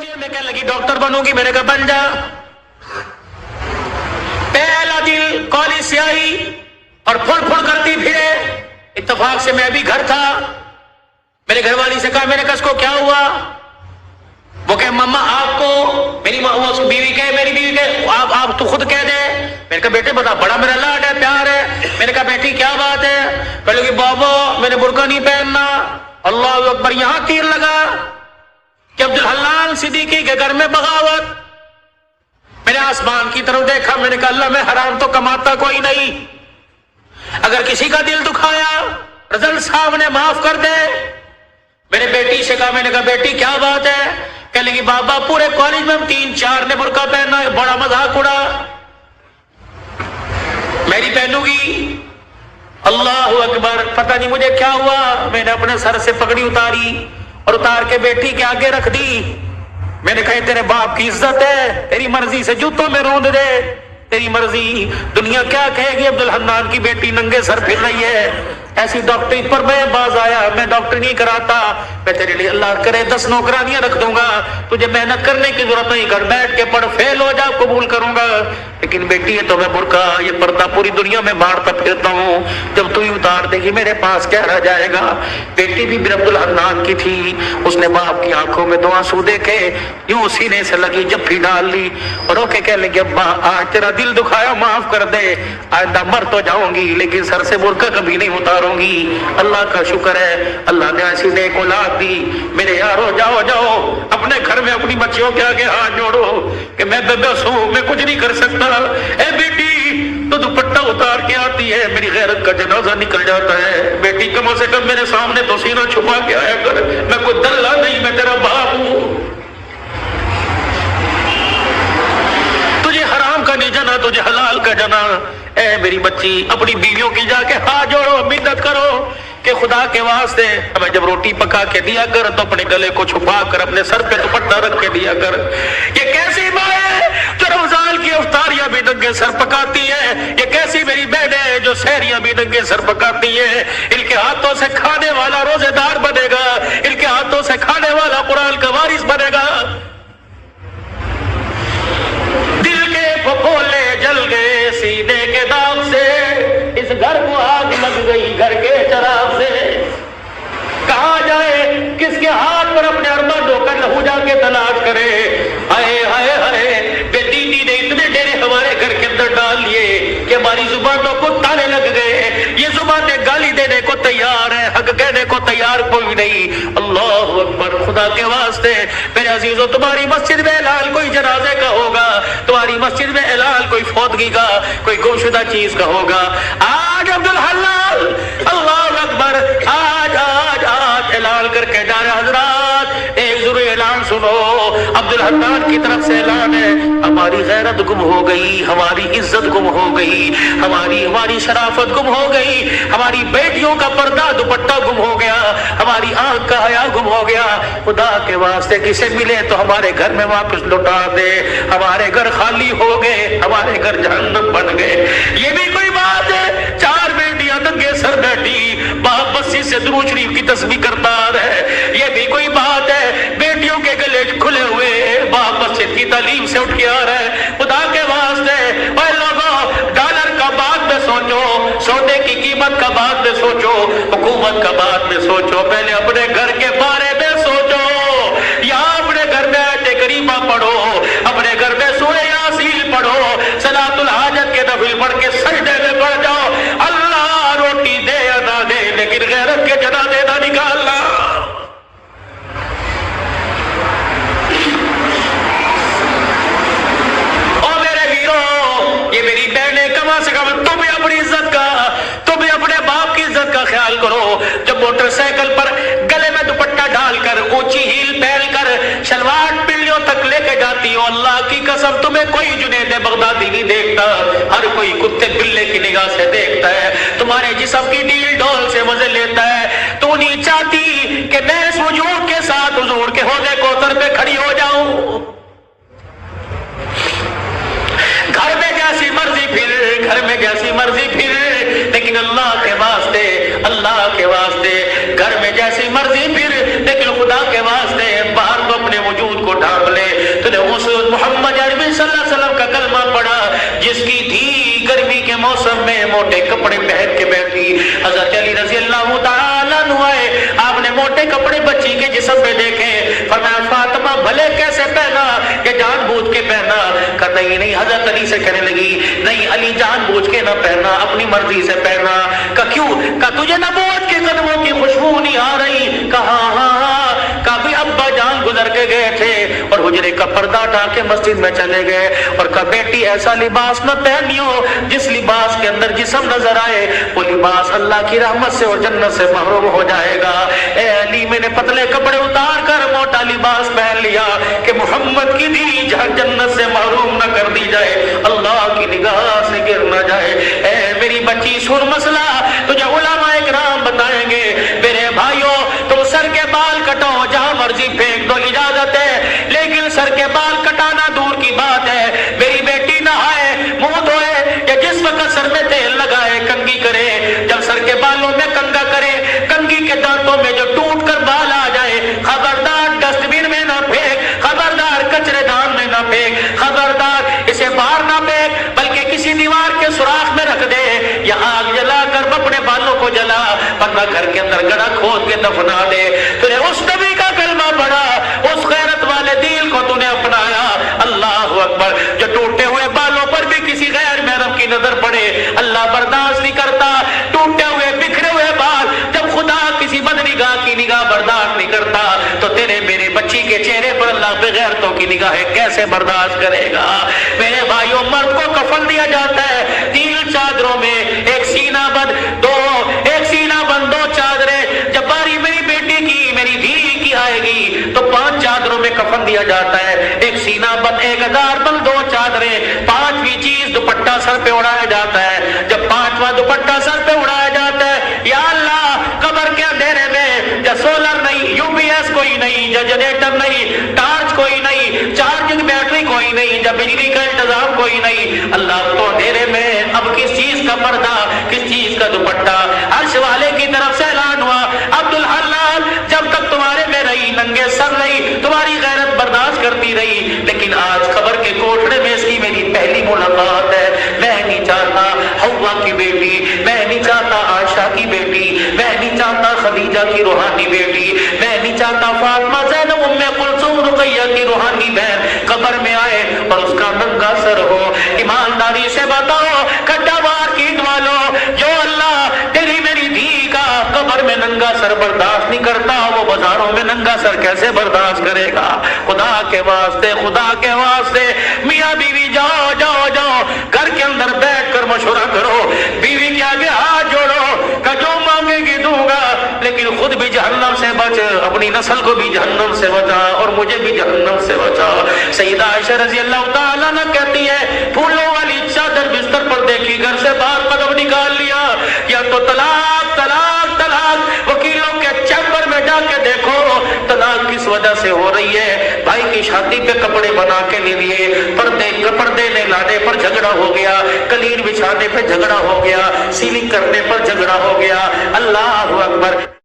میں کہنے لگی ڈاکٹر بنوں گی، میں نے کہا بن جا۔ پہلا دل کالی سیاہی اور پھڑ پھڑ کرتی پھرے۔ اتفاق سے میں بھی گھر تھا، میرے گھر والی سے کہا، میں نے کہا اس کو کیا ہوا؟ وہ کہ مما آپ کو، میری بیوی کہے، میری بیوی کہے آپ تو خود کہہ دے۔ میں نے کہا بیٹے بتا، بڑا میرا لاڈ ہے، پیار ہے۔ میں نے کہا بیٹی کیا بات ہے؟ کہنے لگی بابا میں نے برقع نہیں پہننا۔ اللہ اکبر، یہاں تیر لگا کہ عبدالحنان صدیقی کے گھر میں بغاوت۔ میں نے آسمان کی طرف دیکھا، میں نے کہا اللہ میں حرام تو کماتا کوئی نہیں، اگر کسی کا دل دکھایا رضل صاحب نے معاف کر دے۔ میرے بیٹی سے کہا، میں نے کہا بیٹی کیا بات ہے؟ کہنے لگی بابا پورے کالج میں ہم 3-4 نے برقع پہنا ہے، بڑا مذاق اڑا، میری پہنوں گی۔ اللہ اکبر، پتہ نہیں مجھے کیا ہوا، میں نے اپنے سر سے پگڑی اتاری اور اتار کے بیٹی کے آگے رکھ دی۔ میں نے کہا تیرے باپ کی عزت ہے، تیری مرضی سے جوتوں میں روند دے، تیری مرضی، دنیا کیا کہے گی عبدالحنان کی بیٹی ننگے سر پھر رہی ہے۔ ایسی ڈاکٹری پر میں باز آیا، میں ڈاکٹر نہیں کراتا، میں تیرے لیے اللہ کرے 10 نوکرانیاں رکھ دوں گا، تجھے محنت کرنے کی ضرورت نہیں، گھر بیٹھ کے پڑھ، فیل ہو جا قبول کروں گا، لیکن بیٹی ہے تو میں برقع یہ پردہ پوری دنیا میں بانٹتا پھرتا ہوں، جب تو ہی اتار دے گی میرے پاس کیا رہ جائے گا۔ بیٹی بھی عبدالحنان کی تھی، اس نے باپ کی آنکھوں میں 2 آنسو دیکھے، یوں سینے سے لگی جفی ڈال لی اور رو کے کہنے لگی ابا آج تیرا دل دکھایا معاف کر دے، آئندہ مر تو جاؤں گی لیکن سر سے برقع کبھی نہیں اتاروں گی۔ اللہ کا شکر ہے اللہ نے ایسی نیک اولاد دی۔ میرے یارو جاؤ جاؤ اپنے گھر میں اپنی بچیوں کے آگے ہاتھ جوڑو کہ میں بے بس ہوں، میں کچھ نہیں کر سکتا۔ اے بیٹی تو دوپٹہ اتار کے آتی ہے، میری غیرت کا جنازہ نکل جاتا ہے۔ بیٹی کم سے کم میرے سامنے تو سینہ چھپا کے آیا کر، میں کوئی دلہ نہیں، میں تیرا باپ ہوں۔ تجھے حرام کا نہیں جنا، تجھے حلال کا جنا۔ اے میری بچی اپنی بیویوں کی جا کے ہاتھ جوڑو، منت کرو کہ خدا کے واسطے ہمیں جب روٹی پکا کے دیا کر تو اپنے گلے کو چھپا کر اپنے سر پہ دوپٹہ رکھ کے دیا کر۔ یہ کیسی ماں ہے جو رمضان کی افطاریاں بھی ننگے سر پکاتی ہے؟ یہ کیسی میری بہن ہے جو سحریاں بھی ننگے سر پکاتی ہے؟ ان کے ہاتھوں سے کھانے والا روزے دار بنے گا، ان کے ہاتھوں سے کھانے والا قرآن کا وارث بنے گا۔ دل کے پھپھولے جل گئے سینے کے داغ سے، اس گھر کو آگ لگ گئی گھر کے چراغ سے۔ کہاں جائے کس کے ہاتھ پر اپنے ارمان ڈھو کر لہو جا کے تلاش کرے؟ ہائے ہائے ہائے، بے دینی نے اتنے ڈیرے ہمارے گھر کے اندر ڈال لیے کہ ہماری زبانوں کو تالے لگ گئے، یہ زبانیں گالی دینے کو تیار ہے، حق کہنے کو تیار کوئی نہیں۔ اللہ اکبر، خدا کے واسطے میرے عزیزوں تمہاری مسجد میں اعلان کوئی جنازے کا ہوگا، تمہاری مسجد میں اعلان کوئی فوتگی کا، کوئی گمشدہ چیز کا ہوگا، آج عبدالحلال اللہ اکبر آج آج آج اعلان کر کے جا رہے حضرات، ایک ضرور اعلان سنو، عبدالحنان کی طرف سے اعلان ہے، ہماری غیرت گم ہو گئی، ہماری عزت گم ہو گئی، ہماری شرافت گم ہو گئی، ہماری بیٹیوں کا پردہ دوپٹہ گم ہو گیا، ہماری آنکھ کا حیا گم ہو گیا۔ خدا کے واسطے کسے ملے تو ہمارے گھر میں واپس لوٹا دے، ہمارے گھر خالی ہو گئے، ہمارے گھر جہنم بن گئے۔ یہ بھی کوئی بات ہے؟ 4 بیٹیاں ننگے سر بیٹھی، باپ بسی سے درود شریف کی تسبیح کرتا ہے، یہ بھی کوئی بات ہے؟ بیٹیوں کے گلے کھلے ہوئے، باپ مسجد کی تعلیم سے اٹھ کے آ رہا ہے۔ خدا کے واسطے اے لوگوں، ڈالر کا بعد میں سوچو، سونے کی قیمت کا بعد میں سوچو، حکومت کا بعد میں سوچو، پہلے اپنے گھر کے بارے میں سوچو۔ یہاں اپنے گھر میں آیت کریمہ پڑھو، اپنے گھر میں سورہ یاسین پڑھو، صلاۃ الحاجت کے نفل پڑھ کے سجدے میں پڑھ جاؤ۔ اللہ روٹی دے یا نہ دے لیکن غیرت کے جنازے نہ نکالنا۔ او میرے ویرو، یہ میری بہنیں کم سے کم تم بھی اپنی عزت کا، تم بھی اپنے باپ کی عزت کا خیال کرو۔ جب موٹر سائیکل پر گلے میں دوپٹہ ڈال کر، اونچی ہیل پہن کر، شلوار پلیوں تک لے کے جاتی ہو، اللہ کی قسم تمہیں کوئی جنید بغدادی نہیں دیکھتا، ہر کوئی کتے بلے کی نگاہ سے دیکھتا ہے، تمہارے جسم کی ڈیل ڈول سے مزے لیتا ہے۔ تو نہیں چاہتی کہ میں اس وجود کے ساتھ حضور کے حوضے کوثر پہ کھڑی ہو جاؤں؟ گھر میں جیسی مرضی پھر، گھر میں جیسی مرضی پھر، لیکن اللہ کے واسطے، اللہ کے واسطے گھر میں جیسی مرضی پھر، لیکن خدا کے واسطے باہر تو اپنے وجود کو ڈھانپ لے۔ تو نے اس محمد عربی صلی اللہ علیہ وسلم کا کلمہ پڑھا جس کی دھی گرمی کے موسم میں موٹے کپڑے پہن کے بیٹھی. حضرت علی رضی اللہ تعالیٰ عنہ آئے, آپ نے موٹے کپڑے بچی کے جسم پہ دیکھے, فرمایا فاطمہ بھلے کیسے پہنا, کہ جان بوجھ کے پہنا. کہا نہیں. حضرت علی سے کہنے لگی نہیں علی جان بوجھ کے نہ پہنا, اپنی مرضی سے پہنا. کہا کیوں؟ کہا تجھے نہ بوجھ کے قدموں کی خوشبو نہیں آ رہی؟ کہا ہاں. کبھی ابا جان گزر کے گئے تھے اور حجرے کا پردہ اٹھا کے مسجد میں چلے گئے, اور کہا بیٹی ایسا لباس نہ پہنیو جس لباس کے اندر جسم نظر آئے, وہ لباس اللہ کی رحمت سے اور جنت سے محروم ہو جائے گا. اے علی میں نے پتلے کپڑے اتار کر موٹا لباس پہن لیا کہ محمد کی دی جنت سے محروم نہ کر دی جائے, اللہ کی نگاہ سے گر نہ جائے. اے میری بچی سن مسئلہ تجھے علماء کرام بتائیں گے. میرے بھائیوں تم سر کے بال کٹو جہاں مرضی پھینک دو, اجازت ہے, لیکن سر کے بال کٹانا دور کی بات ہے. میری بیٹی نہائے منہ دھوئے یا جس وقت سر میں تیل لگائے کنگھی کرے, جب سر کے بالوں میں کنگھا کرے کنگھی کے دانتوں میں جو ٹوٹ کر بال آ جائے, خبردار ڈسٹ بن میں نہ پھینک, خبردار کچرے دان میں نہ پھینک, خبردار اسے باہر نہ پھینک بلکہ کسی دیوار کے سوراخ میں رکھ دے یا آگ جلا کر اپنے بالوں کو جلا, ورنہ گھر کے اندر گڑھا کھود کے دفنا دے. تو نے اس نبی کا کلمہ پڑھا, اس غیرت والے دین کو تو نے اپنایا. اللہ اکبر. جو ٹوٹے ہوئے بالوں پر بھی کسی غیر محرم کی نظر پڑے اللہ برداشت نہیں کرتا. ٹوٹے ہوئے بکھرے ہوئے بال جب خدا کسی بدنگاہ کی نگاہ برداشت نہیں کرتا تو تیرے میرے بچی کے چہرے پر اللہ بغیرتوں کی نگاہیں کیسے برداشت کرے گا؟ میرے بھائیوں مرد کو کفن دیا جاتا ہے 3 چادروں میں, ایک سینہ بند ایک سینہ بند 2 چادریں. جب باری میری بیٹی کی میری دھی کی آئے گی تو 5 چادروں میں کفن دیا جاتا ہے, ایک سینہ بند, ایک ہزار بند, 2 چادریں, 5ویں چیز دوپٹہ سر پہ اڑایا جاتا ہے. جب 5واں دوپٹہ سر پہ اڑایا جاتا ہے, یا اللہ قبر کے اندھیرے میں یا سولر نہیں, یو پی ایس کوئی نہیں, یا جنریٹر نہیں, ٹارچ کوئی نہیں, چارجنگ بیٹری کوئی نہیں, یا بجلی کا انتظام کوئی نہیں, اللہ تو اندھیرے میں اب کس چیز کا پردہ, کس چیز کا دوپٹہ؟ عرش والے کی طرف سے اعلان ہوا عبدالحلال جب تک تمہارے میں رہی ننگے سر رہی, تمہاری غیرت برداشت کرتی رہی, لیکن آج خبر کے کوٹھڑے میں اس کی میری پہلی ملاقات ہے. میں نہیں چاہتا حوا کی بیٹی, میں نہیں چاہتا عائشہ کی بیٹی, میں نہیں چاہتا خدیجہ کی روحانی بیٹی, میں نہیں چاہتا فاطمہ زینب ام کلثوم رقیہ کی روحانی بہن قبر میں آئے اور اس کا ننگا سر ہو. ایمانداری سے بتاؤ کھڈا مار کی والو, جو اللہ تیری میری دھی کا قبر میں ننگا سر برداشت نہیں کرتا, وہ بازاروں میں ننگا سر کیسے برداشت کرے گا؟ خدا کے واسطے, خدا کے واسطے میاں بیوی جاؤ جاؤ جاؤ گھر کے اندر بیٹھ کر مشورہ کرو, بیوی کے آگے ہاتھ جوڑو کہ جو مانگے گی دوں گا, لیکن خود بھی جہنم سے بچ, اپنی نسل کو بھی جہنم سے بچا اور مجھے بھی جہنم سے بچا. سیدہ عائشہ رضی اللہ تعالیٰ عنہ کہتی ہے پھولوں والی چادر بستر پر دیکھی, گھر سے باہر قدم نکال لیا, یا تو طلاق طلاق طلاق. وکیلوں کے چیمبر میں جا کے دیکھو طلاق کس وجہ سے ہو رہی ہے. بھائی کی شادی پہ کپڑے بنا کے نہیں لیے, پردے نے لانے پر جھگڑا ہو گیا, قلین بچھانے پہ جھگڑا ہو گیا, سیلنگ کرنے پر جھگڑا ہو گیا. اللہ اکبر.